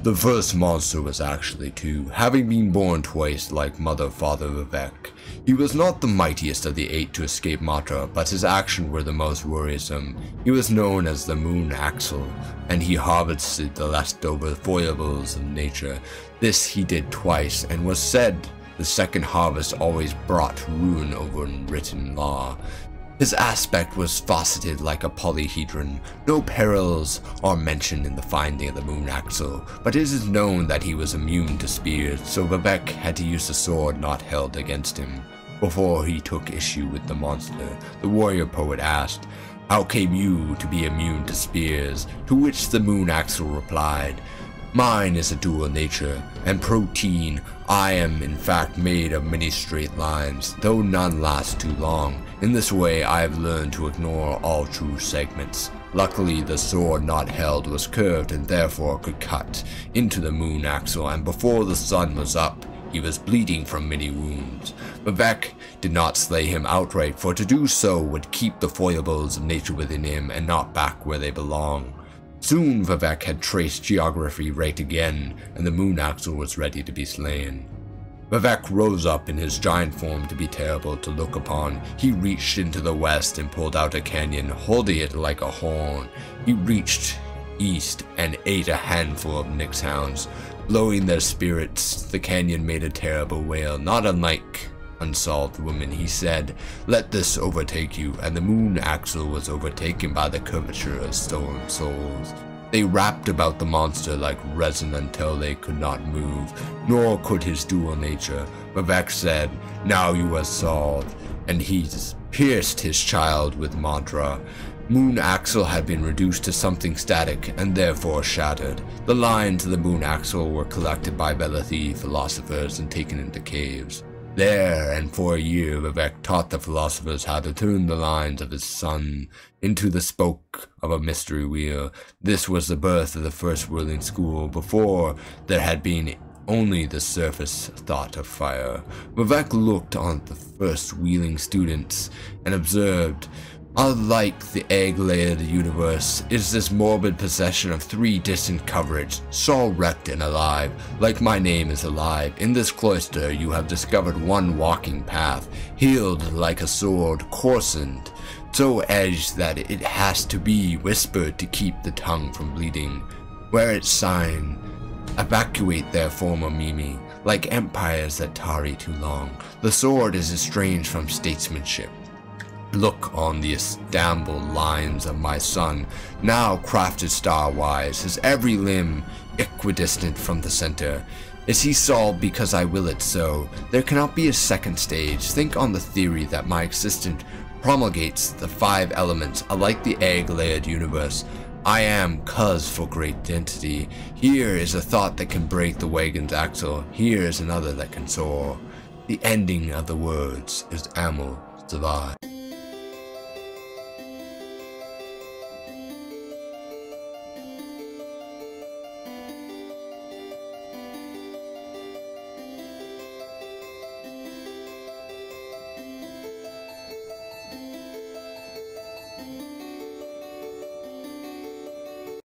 The first monster was actually two, having been born twice like Father Vivec. He was not the mightiest of the 8 to escape Matra, but his actions were the most worrisome. He was known as the Moon Axle, and he harvested the leftover foibles of nature. This he did twice, and was said the second harvest always brought ruin over unwritten law. His aspect was faceted like a polyhedron. No perils are mentioned in the finding of the Moon Axle, but it is known that he was immune to spears, so Vivec had to use the sword not held against him. Before he took issue with the monster, the warrior poet asked, "How came you to be immune to spears?" To which the Moon Axle replied, "Mine is a dual nature, and protein. I am in fact made of many straight lines, though none last too long. In this way I have learned to ignore all true segments. Luckily the sword not held was curved and therefore could cut into the Moon Axle, and before the sun was up, he was bleeding from many wounds. Vivec did not slay him outright, for to do so would keep the foibles of nature within him and not back where they belong. Soon Vivec had traced geography right again, and the Moon Axle was ready to be slain. Vivec rose up in his giant form to be terrible to look upon. He reached into the west and pulled out a canyon, holding it like a horn. He reached east and ate a handful of Nyx hounds. Blowing their spirits, the canyon made a terrible wail, not unlike unsolved women. He said, "Let this overtake you," and the Moon Axle was overtaken by the curvature of stolen souls. They wrapped about the monster like resin until they could not move, nor could his dual nature. Vivec said, "Now you are solved," and he pierced his child with mantra. Moon Axle had been reduced to something static and therefore shattered. The lines of the Moon Axle were collected by Velethi philosophers and taken into caves. There, and for a year, Vivec taught the philosophers how to turn the lines of his sun into the spoke of a mystery wheel. This was the birth of the first whirling school. Before, there had been only the surface thought of fire. Vivec looked on the first wheeling students and observed, "Unlike the egg-layered universe, is this morbid possession of 3 distant coverage, so wrecked and alive, like my name is alive. In this cloister you have discovered one walking path, healed like a sword, coarsened, so edged that it has to be whispered to keep the tongue from bleeding. Wear its sign, evacuate their former mimi, like empires that tarry too long. The sword is estranged from statesmanship. Look on the Istanbul lines of my son, now crafted star-wise, his every limb equidistant from the center. Is he solved because I will it so? There cannot be a second stage. Think on the theory that my existence promulgates the 5 elements, alike the egg-layered universe. I am cause for great density. Here is a thought that can break the wagon's axle. Here is another that can soar. The ending of the words is Amul Zavai."